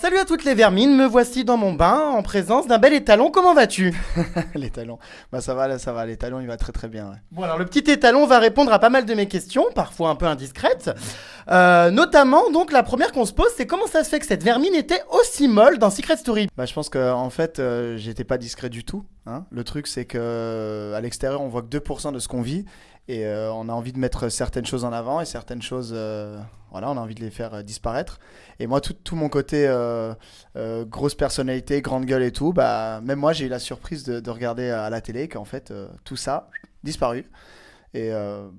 Salut à toutes les vermines, me voici dans mon bain en présence d'un bel étalon, comment vas-tu? L'étalon. Ça va, l'étalon il va très très bien. Ouais. Bon alors le petit étalon va répondre à pas mal de mes questions, parfois un peu indiscrètes. Notamment donc la première qu'on se pose c'est comment ça se fait que cette vermine était aussi molle dans Secret Story? Je pense que en fait j'étais pas discret du tout. Hein. Le truc c'est que à l'extérieur on voit que 2% de ce qu'on vit et on a envie de mettre certaines choses en avant et certaines choses voilà, on a envie de les faire disparaître. Et moi tout mon côté grosse personnalité, grande gueule et tout, même moi j'ai eu la surprise de regarder à la télé qu'en fait tout ça disparu. Et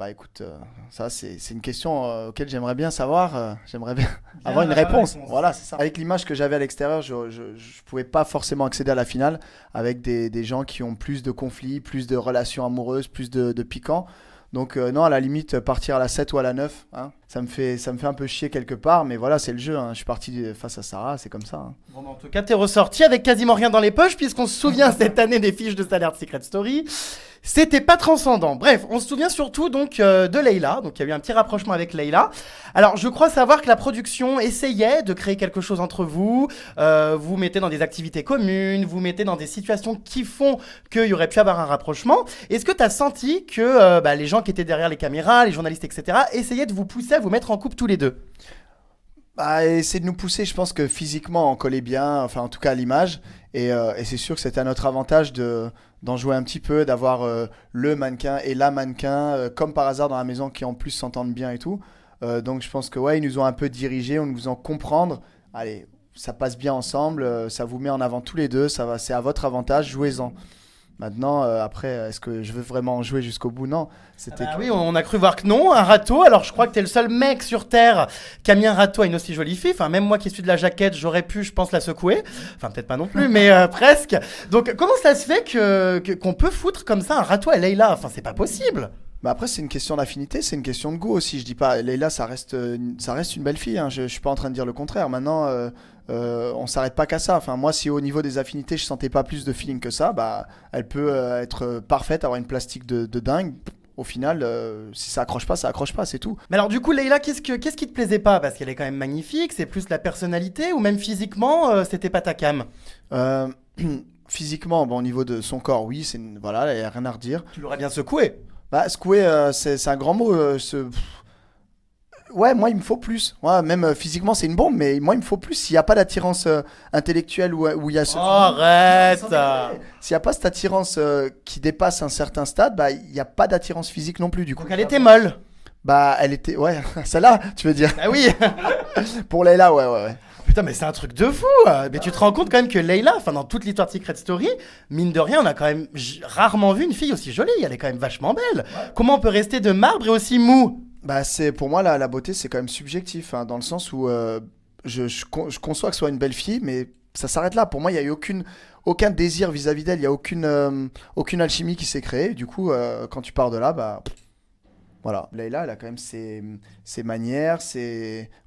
écoute, ça c'est une question auquel j'aimerais bien savoir, j'aimerais bien avoir une réponse. Voilà, c'est ça. Avec l'image que j'avais à l'extérieur, je pouvais pas forcément accéder à la finale avec des gens qui ont plus de conflits, plus de relations amoureuses, plus de piquants. Donc non, à la limite, partir à la 7 ou à la 9, hein, ça me fait un peu chier quelque part, mais voilà, c'est le jeu. Hein. Je suis parti face à Sarah, c'est comme ça. Hein. Bon, en tout cas, t'es ressorti avec quasiment rien dans les poches, puisqu'on se souvient cette année des fiches de salaire de Secret Story. C'était pas transcendant. Bref, on se souvient surtout donc de Leila. Donc il y a eu un petit rapprochement avec Leila. Alors je crois savoir que la production essayait de créer quelque chose entre vous. Vous mettez dans des activités communes, vous mettez dans des situations qui font qu'il y aurait pu avoir un rapprochement. Est-ce que tu as senti que les gens qui étaient derrière les caméras, les journalistes, etc., essayaient de vous pousser à vous mettre en couple tous les deux? Essayer de nous pousser, je pense que physiquement on collait bien, enfin en tout cas à l'image. Et c'est sûr que c'était à notre avantage d'en jouer un petit peu, d'avoir le mannequin et la mannequin, comme par hasard dans la maison, qui en plus s'entendent bien et tout. Donc je pense que ouais, ils nous ont un peu dirigés, on nous faisant comprendre. Allez, ça passe bien ensemble, ça vous met en avant tous les deux, c'est à votre avantage, jouez-en. Maintenant, après, est-ce que je veux vraiment en jouer jusqu'au bout? Non. Oui, on a cru voir que non, un râteau. Alors, je crois que t'es le seul mec sur Terre qui a mis un râteau à une aussi jolie fille. Enfin, même moi qui suis de la jaquette, j'aurais pu, je pense, la secouer. Enfin, peut-être pas non plus, mais presque. Donc, comment ça se fait qu'on peut foutre comme ça un râteau à Leila? Enfin, c'est pas possible. Après, c'est une question d'affinité, c'est une question de goût aussi. Je dis pas, Leila, ça reste une belle fille. Hein. Je suis pas en train de dire le contraire. Maintenant, on s'arrête pas qu'à ça. Enfin, moi, si au niveau des affinités, je sentais pas plus de feeling que ça, elle peut être parfaite, avoir une plastique de dingue. Au final, si ça accroche pas, c'est tout. Mais alors, du coup, Leila, qu'est-ce qui te plaisait pas? Parce qu'elle est quand même magnifique. C'est plus la personnalité ou même physiquement, c'était pas ta cam? Physiquement, au niveau de son corps, oui, voilà, il y a rien à redire. Tu l'aurais bien secoué. Secouer, c'est un grand mot. Ouais, moi, il me faut plus. Ouais, même physiquement, c'est une bombe, mais moi, il me faut plus. S'il n'y a pas d'attirance intellectuelle où il y a ce... Oh, arrête. S'il n'y a pas cette attirance qui dépasse un certain stade, il n'y a pas d'attirance physique non plus, du coup. Donc, elle était molle. Elle était... Ouais, celle-là, tu veux dire? Ah oui. Pour Leila, ouais. Putain, mais c'est un truc de fou! Mais tu te rends compte quand même que Leila, dans toute l'histoire de Secret Story, mine de rien, on a quand même rarement vu une fille aussi jolie. Elle est quand même vachement belle. Ouais. Comment on peut rester de marbre et aussi mou? Pour moi, la beauté, c'est quand même subjectif, hein, dans le sens où je conçois que ce soit une belle fille, mais ça s'arrête là. Pour moi, il n'y a eu aucun désir vis-à-vis d'elle. Il n'y a aucune alchimie qui s'est créée. Du coup, quand tu pars de là, voilà. Leila, elle a quand même ses manières,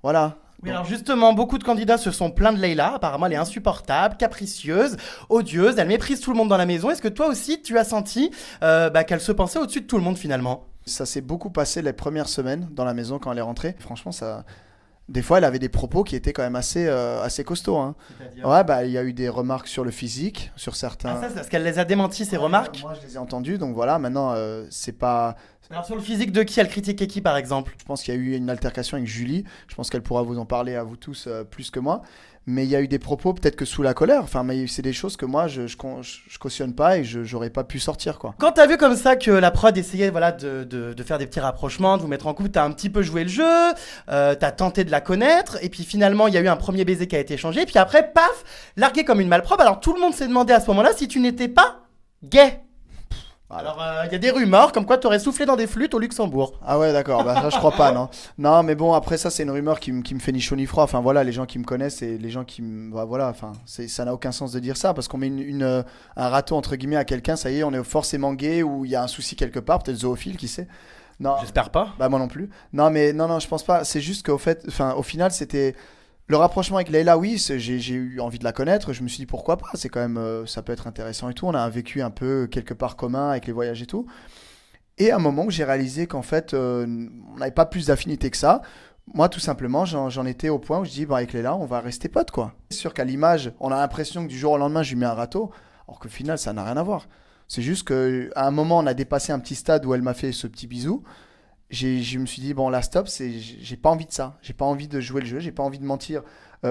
voilà. Oui, alors justement, beaucoup de candidats se sont plaints de Leila. Apparemment, elle est insupportable, capricieuse, odieuse, elle méprise tout le monde dans la maison. Est-ce que toi aussi, tu as senti qu'elle se pensait au-dessus de tout le monde finalement? Ça s'est beaucoup passé les premières semaines dans la maison quand elle est rentrée. Franchement, des fois, elle avait des propos qui étaient quand même assez costauds. Hein. Ouais, il y a eu des remarques sur le physique, sur certains... Ah, ça, est-ce qu'elle les a démentis, ces remarques? Moi, je les ai entendues, donc voilà, maintenant, c'est pas... Alors sur le physique de qui? Elle critiquait qui par exemple? Je pense qu'il y a eu une altercation avec Julie. Je pense qu'elle pourra vous en parler à vous tous plus que moi. Mais il y a eu des propos peut-être que sous la colère. Enfin, mais c'est des choses que moi je cautionne pas et j'aurais pas pu sortir quoi. Quand t'as vu comme ça que la prod essayait de faire des petits rapprochements, de vous mettre en couple, t'as un petit peu joué le jeu, t'as tenté de la connaître et puis finalement il y a eu un premier baiser qui a été échangé. Et puis après paf, largué comme une malpropre. Alors tout le monde s'est demandé à ce moment-là si tu n'étais pas gay. Voilà. Alors, il y a des rumeurs comme quoi tu aurais soufflé dans des flûtes au Luxembourg. Ah ouais, d'accord. Ça, je crois pas, non. Non, mais bon, après, ça, c'est une rumeur qui me fait ni chaud ni froid. Enfin, voilà, les gens qui me connaissent et les gens qui me... voilà, enfin, ça n'a aucun sens de dire ça parce qu'on met un râteau, entre guillemets, à quelqu'un, ça y est, on est forcément gay ou il y a un souci quelque part, peut-être zoophile, qui sait. Non. J'espère pas. Moi non plus. Non, mais non, je pense pas. C'est juste qu'au final, c'était... Le rapprochement avec Leila, oui, j'ai eu envie de la connaître. Je me suis dit pourquoi pas. C'est quand même, ça peut être intéressant et tout. On a un vécu un peu quelque part commun avec les voyages et tout. Et à un moment où j'ai réalisé qu'en fait, on n'avait pas plus d'affinité que ça. Moi, tout simplement, j'en étais au point où je dis, bah, avec Léla, on va rester potes, quoi. C'est sûr qu'à l'image, on a l'impression que du jour au lendemain, je lui mets un râteau, alors qu'au final, ça n'a rien à voir. C'est juste qu'à un moment, on a dépassé un petit stade où elle m'a fait ce petit bisou. Je me suis dit, bon, là, stop, j'ai pas envie de ça. J'ai pas envie de jouer le jeu, j'ai pas envie de mentir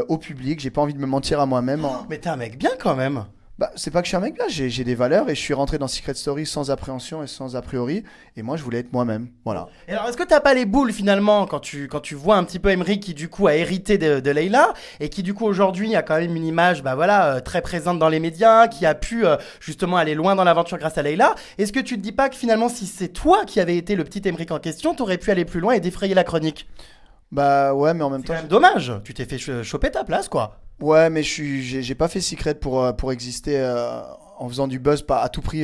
au public, j'ai pas envie de me mentir à moi-même. Mais t'es un mec bien quand même. Bah, c'est pas que je suis un mec bien, j'ai des valeurs et je suis rentré dans Secret Story sans appréhension et sans a priori. Et moi, je voulais être moi-même. Voilà. Et alors, est-ce que t'as pas les boules finalement quand tu vois un petit peu Emmerich qui du coup a hérité de Leila et qui du coup aujourd'hui a quand même une image bah voilà très présente dans les médias, qui a pu justement aller loin dans l'aventure grâce à Leila. Est-ce que tu te dis pas que finalement si c'est toi qui avais été le petit Emmerich en question, t'aurais pu aller plus loin et défrayer la chronique? Bah ouais, mais en même C'est temps. quand même dommage. Tu t'es fait choper ta place quoi. Ouais, mais j'ai pas fait Secret pour exister en faisant du buzz à tout prix,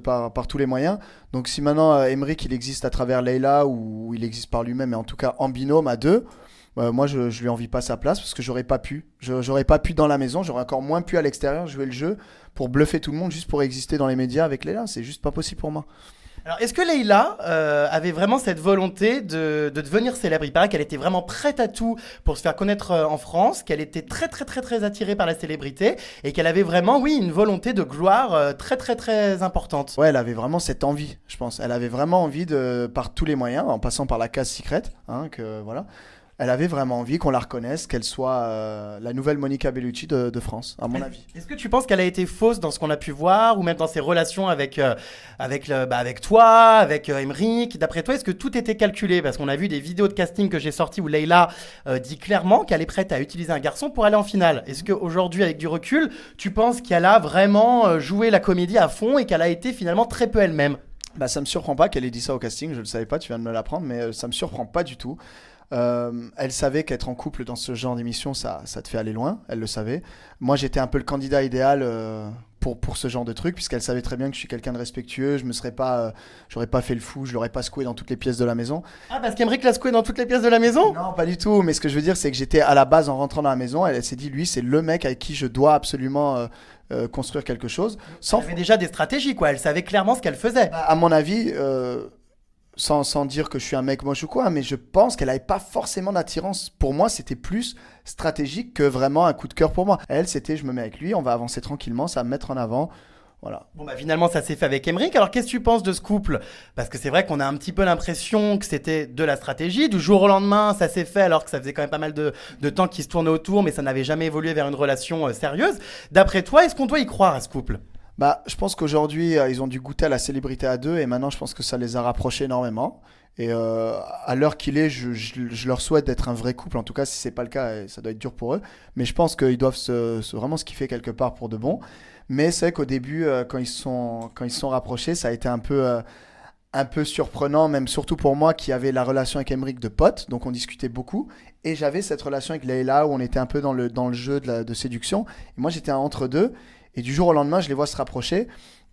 par tous les moyens. Donc si maintenant Emmerich il existe à travers Leila ou il existe par lui-même, mais en tout cas en binôme à deux, moi je lui envie pas sa place parce que j'aurais pas pu. J'aurais pas pu dans la maison, j'aurais encore moins pu à l'extérieur jouer le jeu pour bluffer tout le monde juste pour exister dans les médias avec Leila. C'est juste pas possible pour moi. Alors, est-ce que Leila avait vraiment cette volonté de devenir célèbre? Il paraît qu'elle était vraiment prête à tout pour se faire connaître en France, qu'elle était très très très très attirée par la célébrité et qu'elle avait vraiment, oui, une volonté de gloire très très très importante. Ouais, elle avait vraiment cette envie, je pense. Elle avait vraiment envie par tous les moyens, en passant par la case Secret, hein, que voilà. Elle avait vraiment envie qu'on la reconnaisse, qu'elle soit la nouvelle Monica Bellucci de France, à mon avis. Est-ce que tu penses qu'elle a été fausse dans ce qu'on a pu voir ou même dans ses relations avec toi, avec Emmerich? D'après toi, est-ce que tout était calculé? Parce qu'on a vu des vidéos de casting que j'ai sorties où Leila dit clairement qu'elle est prête à utiliser un garçon pour aller en finale. Est-ce qu'aujourd'hui, avec du recul, tu penses qu'elle a vraiment joué la comédie à fond et qu'elle a été finalement très peu elle-même? Bah, ça me surprend pas qu'elle ait dit ça au casting, je le savais pas, tu viens de me l'apprendre, mais ça me surprend pas du tout. Elle savait qu'être en couple dans ce genre d'émission, ça te fait aller loin. Elle le savait. Moi, j'étais un peu le candidat idéal pour ce genre de truc, puisqu'elle savait très bien que je suis quelqu'un de respectueux. J'aurais pas fait le fou, je l'aurais pas secoué dans toutes les pièces de la maison. Ah, parce qu'Emmerich l'a secoué dans toutes les pièces de la maison? Non, pas du tout. Mais ce que je veux dire, c'est que j'étais à la base en rentrant dans la maison. Elle s'est dit, lui, c'est le mec avec qui je dois absolument construire quelque chose. Elle avait déjà des stratégies, quoi. Elle savait clairement ce qu'elle faisait. À mon avis. Sans dire que je suis un mec moche ou quoi, mais je pense qu'elle n'avait pas forcément d'attirance. Pour moi, c'était plus stratégique que vraiment un coup de cœur pour moi. Elle, c'était je me mets avec lui, on va avancer tranquillement, ça va me mettre en avant. Voilà. Bon bah finalement ça s'est fait avec Emmerich. Alors qu'est-ce que tu penses de ce couple? Parce que c'est vrai qu'on a un petit peu l'impression que c'était de la stratégie. Du jour au lendemain ça s'est fait alors que ça faisait quand même pas mal de temps qu'ils se tournaient autour, mais ça n'avait jamais évolué vers une relation sérieuse. D'après toi, est-ce qu'on doit y croire à ce couple? Bah, je pense qu'aujourd'hui, ils ont dû goûter à la célébrité à deux et maintenant, je pense que ça les a rapprochés énormément. Et à l'heure qu'il est, je leur souhaite d'être un vrai couple. En tout cas, si c'est pas le cas, ça doit être dur pour eux. Mais je pense qu'ils doivent vraiment se kiffer quelque part pour de bon. Mais c'est vrai qu'au début, quand ils se sont rapprochés, ça a été un peu surprenant, même surtout pour moi qui avait la relation avec Emmerich de pote, donc on discutait beaucoup. Et j'avais cette relation avec Leila où on était un peu dans le jeu de séduction. Et moi, j'étais un entre-deux. Et du jour au lendemain, je les vois se rapprocher.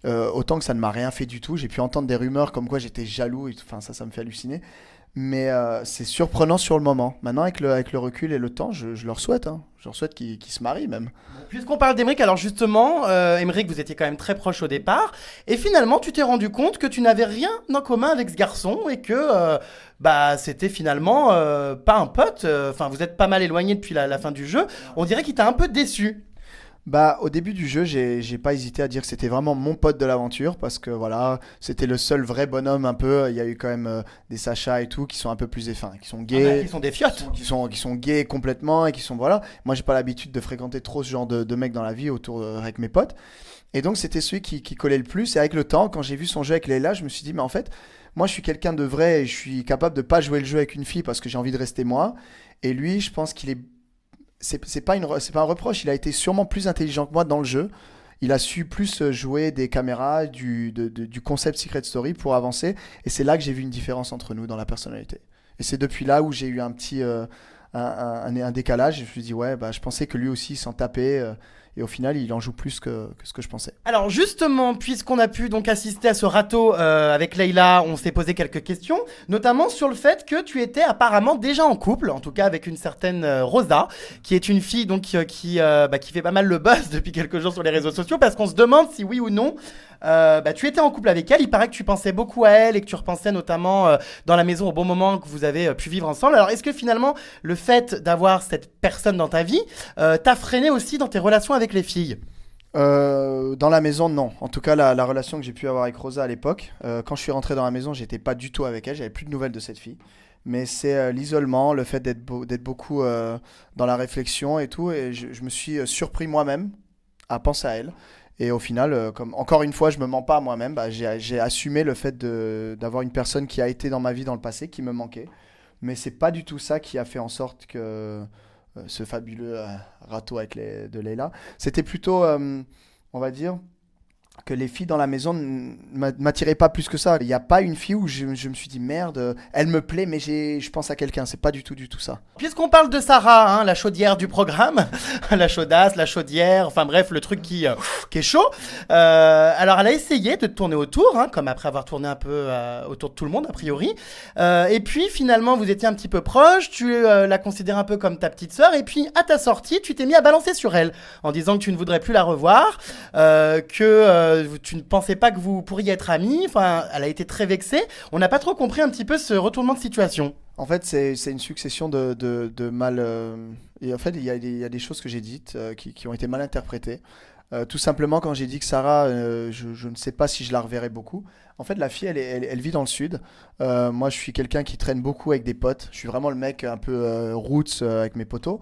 Autant que ça ne m'a rien fait du tout. J'ai pu entendre des rumeurs comme quoi j'étais jaloux. Enfin, ça me fait halluciner. Mais c'est surprenant sur le moment. Maintenant, avec le recul et le temps, je leur souhaite. Hein. Je leur souhaite qu'ils se marient même. Puisqu'on parle d'Emmerich, alors justement, Emmerich, vous étiez quand même très proche au départ. Et finalement, tu t'es rendu compte que tu n'avais rien en commun avec ce garçon et que c'était finalement pas un pote. Enfin, vous êtes pas mal éloigné depuis la fin du jeu. On dirait qu'il t'a un peu déçu. Bah, au début du jeu, j'ai pas hésité à dire que c'était vraiment mon pote de l'aventure parce que voilà, c'était le seul vrai bonhomme un peu. Il y a eu quand même des Sacha et tout qui sont un peu plus effins, qui sont gays, Qui sont des fiottes. qui sont gays complètement et qui sont voilà. Moi, j'ai pas l'habitude de fréquenter trop ce genre de mecs dans la vie avec mes potes. Et donc, c'était celui qui collait le plus. Et avec le temps, quand j'ai vu son jeu avec Leila, je me suis dit, mais en fait, moi, je suis quelqu'un de vrai et je suis capable de pas jouer le jeu avec une fille parce que j'ai envie de rester moi. Et lui, je pense qu'il est c'est pas c'est pas un reproche, il a été sûrement plus intelligent que moi dans le jeu. Il a su plus jouer des caméras, du concept Secret Story pour avancer. Et c'est là que j'ai vu une différence entre nous dans la personnalité. Et c'est depuis là où j'ai eu un petit un décalage. Et je me suis dit, ouais, bah, je pensais que lui aussi il s'en tapait. et au final, il en joue plus que ce que je pensais. Alors justement, puisqu'on a pu donc assister à ce râteau avec Leïla, on s'est posé quelques questions, notamment sur le fait que tu étais apparemment déjà en couple, en tout cas avec une certaine Rosa, qui est une fille donc qui fait pas mal le buzz depuis quelques jours sur les réseaux sociaux, parce qu'on se demande si oui ou non tu étais en couple avec elle. Il paraît que tu pensais beaucoup à elle et que tu repensais notamment dans la maison au bon moment que vous avez pu vivre ensemble. Alors est-ce que finalement le fait d'avoir cette personne dans ta vie t'a freiné aussi dans tes relations avec les filles? Dans la maison, non. En tout cas, la relation que j'ai pu avoir avec Rosa à l'époque, quand je suis rentré dans la maison, j'étais pas du tout avec elle, j'avais plus de nouvelles de cette fille. Mais c'est l'isolement, le fait d'être beaucoup dans la réflexion et tout, et je me suis surpris moi-même à penser à elle. Et au final, comme encore une fois, je me mens pas à moi-même, j'ai assumé le fait d'avoir une personne qui a été dans ma vie dans le passé, qui me manquait. Mais c'est pas du tout ça qui a fait en sorte que ce fabuleux râteau de Leïla. C'était plutôt, on va dire, que les filles dans la maison ne m'attiraient pas plus que ça. Il n'y a pas une fille où je me suis dit merde, elle me plaît, mais je pense à quelqu'un. C'est pas du tout ça. Puisqu'on parle de Sarah, la chaudière du programme, la chaudasse, la chaudière, enfin bref, le truc qui est chaud. Alors elle a essayé de te tourner autour, comme après avoir tourné un peu autour de tout le monde a priori. Et puis finalement vous étiez un petit peu proches, tu la considères un peu comme ta petite sœur. Et puis à ta sortie, tu t'es mis à balancer sur elle en disant que tu ne voudrais plus la revoir, que tu ne pensais pas que vous pourriez être amis. Enfin, elle a été très vexée. On n'a pas trop compris un petit peu ce retournement de situation. En fait, c'est une succession de mal. Et en fait, il y a des choses que j'ai dites qui ont été mal interprétées. Tout simplement, quand j'ai dit que Sarah, je ne sais pas si je la reverrai beaucoup. En fait, la fille, elle vit dans le sud. Moi, je suis quelqu'un qui traîne beaucoup avec des potes. Je suis vraiment le mec un peu roots avec mes potos.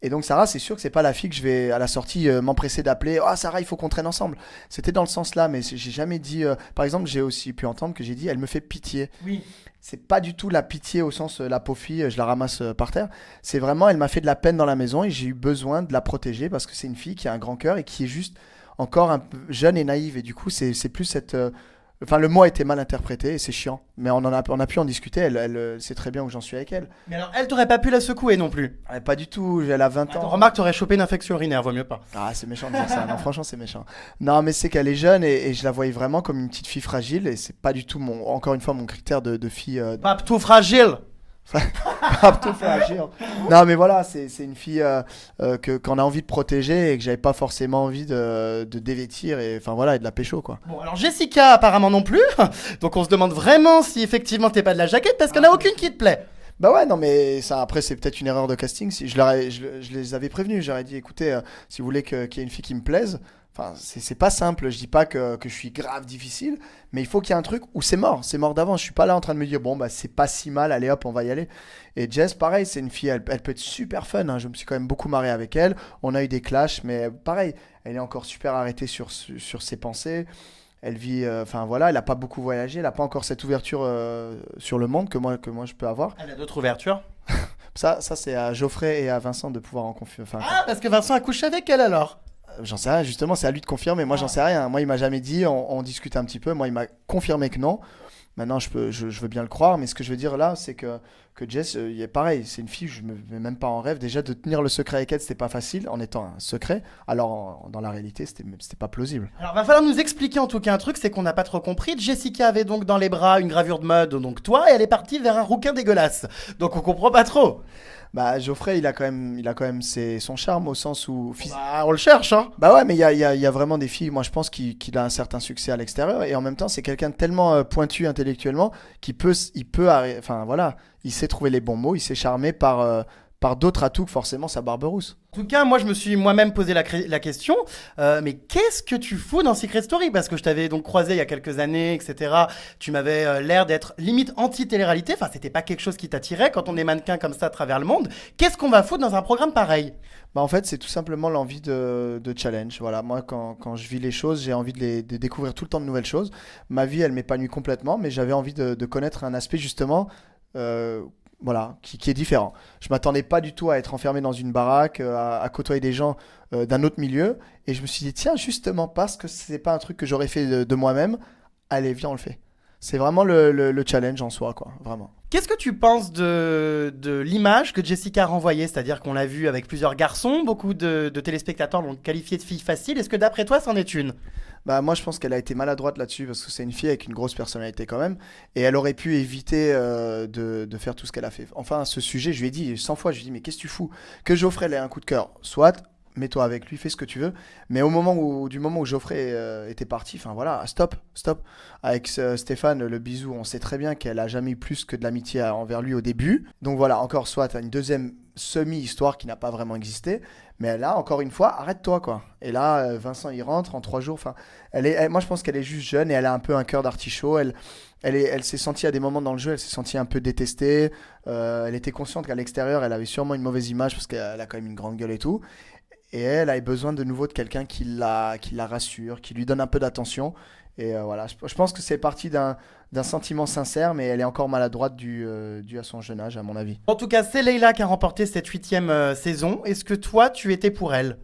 Et donc Sarah, c'est sûr que c'est pas la fille que je vais à la sortie m'empresser d'appeler. Ah Sarah, il faut qu'on traîne ensemble. C'était dans le sens là, mais j'ai jamais dit. Par exemple, j'ai aussi pu entendre que j'ai dit, elle me fait pitié. Oui. C'est pas du tout la pitié au sens la pauvre fille, je la ramasse par terre. C'est vraiment, elle m'a fait de la peine dans la maison et j'ai eu besoin de la protéger parce que c'est une fille qui a un grand cœur et qui est juste encore un peu jeune et naïve. Et du coup, c'est plus cette. Enfin, le mot a été mal interprété et c'est chiant. Mais on a pu en discuter. Elle sait très bien où j'en suis avec elle. Mais alors, elle t'aurait pas pu la secouer non plus. Pas du tout. Elle a 20 ans. Remarque, t'aurais chopé une infection urinaire, vaut mieux pas. Ah, c'est méchant de dire ça. Non, franchement, c'est méchant. Non, mais c'est qu'elle est jeune et je la voyais vraiment comme une petite fille fragile et c'est pas du tout encore une fois, mon critère de fille. Pas tout fragile. Pas tout fragile. Non, mais voilà, c'est une fille qu'on a envie de protéger et que j'avais pas forcément envie de dévêtir et enfin voilà, et de la pécho quoi. Bon, alors Jessica apparemment non plus. Donc on se demande vraiment si effectivement t'es pas de la jaquette parce qu'il n'y en a aucune qui te plaît. Bah ouais, non, mais ça, après, c'est peut-être une erreur de casting. Si je les avais prévenus, j'aurais dit, écoutez, si vous voulez qu'il y ait une fille qui me plaise, enfin, c'est pas simple. Je dis pas que je suis grave difficile, mais il faut qu'il y ait un truc où c'est mort d'avance. Je suis pas là en train de me dire, bon, bah, c'est pas si mal, allez hop, on va y aller. Et Jess, pareil, c'est une fille, elle peut être super fun. Je me suis quand même beaucoup marré avec elle. On a eu des clashs, mais pareil, elle est encore super arrêtée sur ses pensées. Elle vit, enfin voilà, elle n'a pas beaucoup voyagé, elle n'a pas encore cette ouverture sur le monde que moi je peux avoir. Elle a d'autres ouvertures. Ça c'est à Geoffrey et à Vincent de pouvoir en confirmer. Ah, parce que Vincent a couché avec elle alors. J'en sais rien, justement, c'est à lui de confirmer. Moi, j'en sais rien. Moi, il m'a jamais dit, on discute un petit peu. Moi, il m'a confirmé que non. Maintenant, je veux bien le croire, mais ce que je veux dire là, c'est que Jess, il est pareil, c'est une fille, je me mets même pas en rêve. Déjà, de tenir le secret avec elle, c'était pas facile en étant un secret. Alors, dans la réalité, c'était pas plausible. Alors, va falloir nous expliquer en tout cas un truc, c'est qu'on n'a pas trop compris. Jessica avait donc dans les bras une gravure de mode, donc toi, et elle est partie vers un rouquin dégueulasse. Donc, on comprend pas trop. Bah, Geoffrey, il a quand même son charme au sens où. Bah, on le cherche, hein. Bah ouais, mais il y a vraiment des filles, moi je pense qu'il a un certain succès à l'extérieur et en même temps, c'est quelqu'un de tellement pointu intellectuellement enfin voilà, il sait trouver les bons mots, il sait charmer par d'autres atouts que forcément sa barbe rousse. En tout cas, moi, je me suis moi-même posé la question, mais qu'est-ce que tu fous dans Secret Story? Parce que je t'avais donc croisé il y a quelques années, etc. Tu m'avais l'air d'être limite anti-télé-réalité. Enfin, c'était pas quelque chose qui t'attirait quand on est mannequin comme ça à travers le monde. Qu'est-ce qu'on va foutre dans un programme pareil? Bah en fait, c'est tout simplement l'envie de challenge. Voilà, moi, quand je vis les choses, j'ai envie de découvrir tout le temps de nouvelles choses. Ma vie, elle m'épanouit complètement, mais j'avais envie de connaître un aspect justement... voilà, qui est différent. Je m'attendais pas du tout à être enfermé dans une baraque, à côtoyer des gens d'un autre milieu. Et je me suis dit, tiens, justement, parce que c'est pas un truc que j'aurais fait de moi-même, allez, viens, on le fait. C'est vraiment le challenge en soi, quoi, vraiment. Qu'est-ce que tu penses de l'image que Jessica a renvoyée? C'est-à-dire qu'on l'a vue avec plusieurs garçons, beaucoup de téléspectateurs l'ont qualifiée de fille facile. Est-ce que d'après toi, c'en est une? Bah, moi, je pense qu'elle a été maladroite là-dessus parce que c'est une fille avec une grosse personnalité quand même. Et elle aurait pu éviter de faire tout ce qu'elle a fait. Enfin, ce sujet, je lui ai dit 100 fois, je lui ai dit, mais qu'est-ce que tu fous? Que Geoffrey ait un coup de cœur, soit, mets-toi avec lui, fais ce que tu veux. Mais du moment où Geoffrey était parti, enfin voilà, stop, stop. Avec Stéphane, le bisou, on sait très bien qu'elle a jamais eu plus que de l'amitié envers lui au début. Donc voilà, encore soit, t'as une deuxième semi-histoire qui n'a pas vraiment existé. Mais là, encore une fois, arrête-toi, quoi. Et là, Vincent, il rentre en 3 jours. Enfin, moi, je pense qu'elle est juste jeune et elle a un peu un cœur d'artichaut. Elle s'est sentie à des moments dans le jeu, elle s'est sentie un peu détestée. Elle était consciente qu'à l'extérieur, elle avait sûrement une mauvaise image parce qu'elle a quand même une grande gueule et tout. Et elle a besoin de nouveau de quelqu'un qui la rassure, qui lui donne un peu d'attention. Et voilà, je pense que c'est parti d'un sentiment sincère, mais elle est encore maladroite dû à son jeune âge, à mon avis. En tout cas, c'est Leïla qui a remporté cette 8e saison. Est-ce que toi, tu étais pour elle?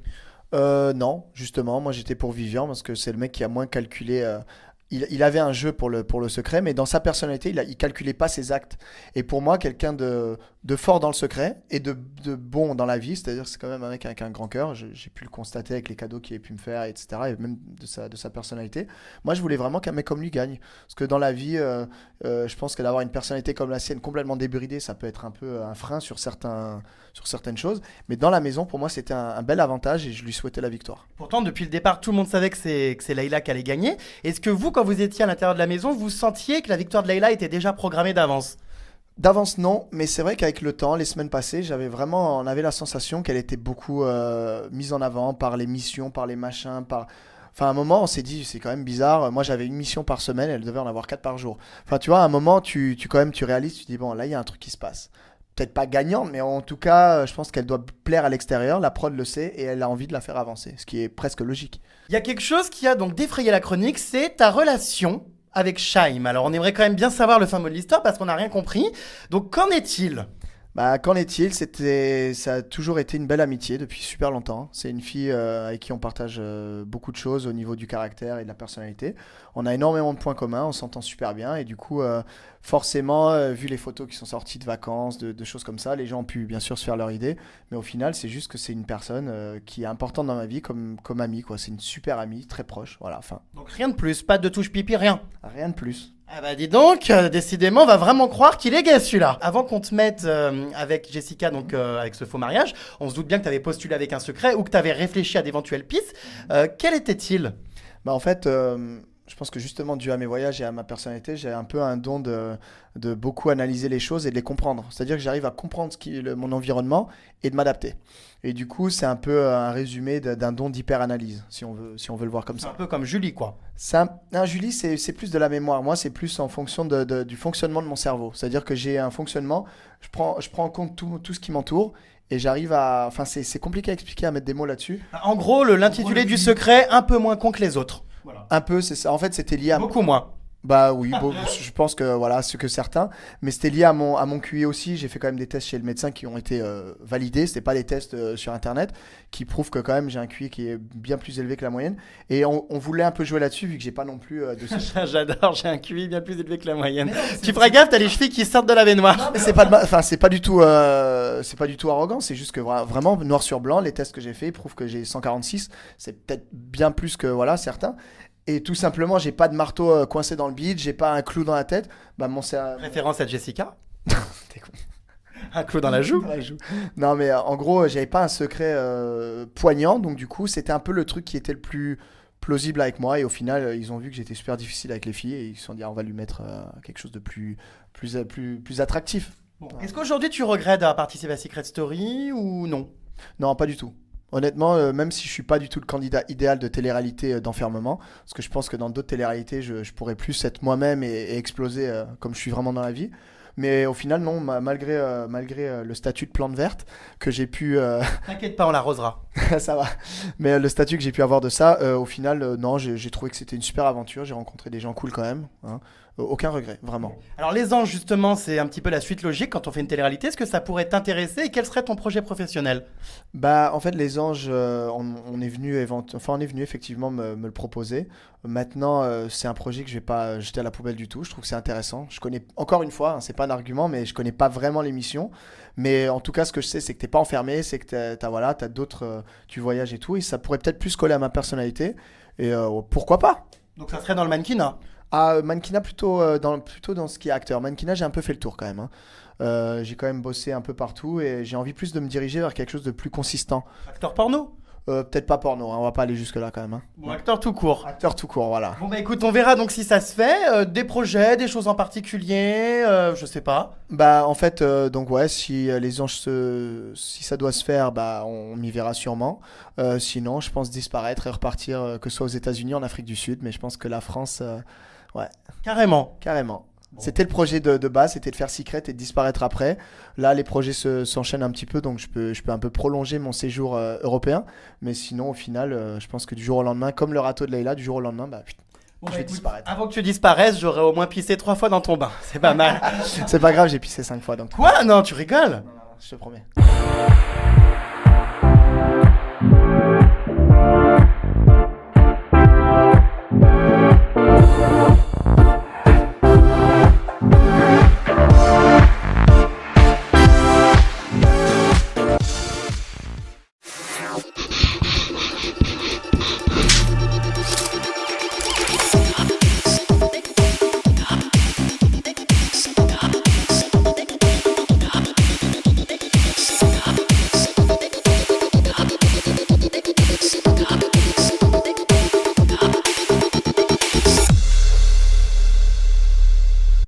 Non, justement, moi j'étais pour Vivian parce que c'est le mec qui a moins calculé. Il avait un jeu pour le secret, mais dans sa personnalité, il calculait pas ses actes. Et pour moi, quelqu'un de fort dans le secret et de bon dans la vie, c'est-à-dire que c'est quand même un mec avec un grand cœur, j'ai pu le constater avec les cadeaux qu'il avait pu me faire, etc. Et même de sa personnalité. Moi, je voulais vraiment qu'un mec comme lui gagne. Parce que dans la vie, je pense que d'avoir une personnalité comme la sienne complètement débridée, ça peut être un peu un frein sur certaines choses. Mais dans la maison, pour moi, c'était un bel avantage et je lui souhaitais la victoire. Pourtant, depuis le départ, tout le monde savait que c'est Leïla qui allait gagner. Est-ce que vous, quand vous étiez à l'intérieur de la maison, vous sentiez que la victoire de Leïla était déjà programmée d'avance? D'avance, non, mais c'est vrai qu'avec le temps, les semaines passées, on avait la sensation qu'elle était beaucoup mise en avant par les missions, par les machins, Enfin, à un moment, on s'est dit, c'est quand même bizarre. Moi, j'avais une mission par semaine, elle devait en avoir 4 par jour. Enfin, tu vois, à un moment, tu réalises, tu te dis, bon, là, il y a un truc qui se passe. Peut-être pas gagnante, mais en tout cas, je pense qu'elle doit plaire à l'extérieur. La prod le sait et elle a envie de la faire avancer, ce qui est presque logique. Il y a quelque chose qui a donc défrayé la chronique, c'est ta relation avec Shaim. Alors, on aimerait quand même bien savoir le fin mot de l'histoire parce qu'on n'a rien compris. Donc, qu'en est-il? Bah, qu'en est-il? Ça a toujours été une belle amitié depuis super longtemps. C'est une fille avec qui on partage beaucoup de choses au niveau du caractère et de la personnalité. On a énormément de points communs, on s'entend super bien et du coup, forcément, vu les photos qui sont sorties de vacances, de choses comme ça, les gens ont pu bien sûr se faire leur idée. Mais au final, c'est juste que c'est une personne qui est importante dans ma vie comme amie, quoi. C'est une super amie, très proche. Voilà, enfin. Donc, rien de plus, pas de touche pipi, rien. Rien de plus. Ah bah dis donc, décidément, on va vraiment croire qu'il est gay celui-là. Avant qu'on te mette avec Jessica, donc avec ce faux mariage, on se doute bien que tu avais postulé avec un secret ou que tu avais réfléchi à d'éventuelles pistes. Quel était-il? Bah en fait, je pense que justement, dû à mes voyages et à ma personnalité, j'ai un peu un don de beaucoup analyser les choses et de les comprendre. C'est-à-dire que j'arrive à comprendre mon environnement et de m'adapter. Et du coup, c'est un peu un résumé d'un don d'hyper-analyse, si on veut le voir comme C'est ça. un peu comme Julie, quoi. Non, Julie, c'est plus de la mémoire. Moi, c'est plus en fonction du fonctionnement de mon cerveau. C'est-à-dire que j'ai un fonctionnement, je prends en compte tout ce qui m'entoure et j'arrive à... Enfin, c'est compliqué à expliquer, à mettre des mots là-dessus. En gros, l'intitulé du secret, un peu moins con que les autres. Voilà. Un peu, c'est ça. En fait, c'était lié à... Beaucoup moins. Bah oui, je pense que voilà, ce que certains, mais c'était lié à mon QI aussi. J'ai fait quand même des tests chez le médecin qui ont été validés. C'était pas des tests sur internet qui prouvent que quand même j'ai un QI qui est bien plus élevé que la moyenne. Et on voulait un peu jouer là-dessus vu que j'ai pas non plus de. J'adore, j'ai un QI bien plus élevé que la moyenne. Tu feras gaffe, t'as les chevilles qui sortent de la baignoire. Non, mais c'est pas du tout arrogant. C'est juste que vraiment noir sur blanc, les tests que j'ai fait prouvent que j'ai 146. C'est peut-être bien plus que voilà certains. Et tout simplement, j'ai pas de marteau coincé dans le bide, j'ai pas un clou dans la tête. Bah, Référence à Jessica. T'es con. Un clou dans la joue. Non, mais en gros, j'avais pas un secret poignant. Donc, du coup, c'était un peu le truc qui était le plus plausible avec moi. Et au final, ils ont vu que j'étais super difficile avec les filles. Et ils se sont dit, on va lui mettre quelque chose de plus attractif. Bon. Est-ce qu'aujourd'hui, tu regrettes d'avoir participé à Secret Story ou non? Non, pas du tout. Honnêtement, même si je suis pas du tout le candidat idéal de télé-réalité d'enfermement, parce que je pense que dans d'autres télé-réalités, je pourrais plus être moi-même et exploser comme je suis vraiment dans la vie. Mais au final, non, malgré le statut de plante verte que j'ai pu... T'inquiète pas, on l'arrosera. Ça va. Mais le statut que j'ai pu avoir de ça, au final, non, j'ai trouvé que c'était une super aventure. J'ai rencontré des gens cool quand même. Hein. aucun regret, vraiment. Alors les anges justement, c'est un petit peu la suite logique quand on fait une télé-réalité. Est-ce que ça pourrait t'intéresser et quel serait ton projet professionnel? Bah, en fait, les anges, on est venu, on est venu effectivement me le proposer. Maintenant, c'est un projet que je vais pas jeter à la poubelle du tout. Je trouve que c'est intéressant. Je connais, encore une fois, hein, c'est pas un argument, mais je connais pas vraiment l'émission. Mais en tout cas, ce que je sais, c'est que t'es pas enfermé, c'est que voilà, t'as d'autres, tu voyages et tout, et ça pourrait peut-être plus coller à ma personnalité. Et pourquoi pas? Donc ça serait dans le mannequinat. Ah, mannequinat plutôt dans ce qui est acteur. Mannequinat, j'ai un peu fait le tour quand même, hein. J'ai quand même bossé un peu partout et j'ai envie plus de me diriger vers quelque chose de plus consistant. Acteur porno? Peut-être pas porno, hein, on va pas aller jusque-là quand même, hein. Bon, acteur tout court. Acteur tout court, voilà. Bon bah écoute, on verra donc si ça se fait. Des projets, des choses en particulier, je sais pas. Bah en fait, donc ouais, si si ça doit se faire, bah on m'y verra sûrement. Sinon, je pense disparaître et repartir, que ce soit aux États-Unis, en Afrique du Sud, mais je pense que la France, ouais, Carrément. carrément. Bon. C'était le projet de base, c'était de faire Secret et de disparaître après. Là, les projets s'enchaînent un petit peu, donc je peux un peu prolonger mon séjour européen. Mais sinon, au final, je pense que du jour au lendemain, comme le râteau de Leïla, du jour au lendemain, bah putain, Bon, je bah, vais écoute, disparaître. avant que tu disparaisses, j'aurais au moins pissé 3 fois dans ton bain. C'est pas mal. C'est pas grave, j'ai pissé 5 fois, donc Quoi? Non, tu rigoles? je te promets.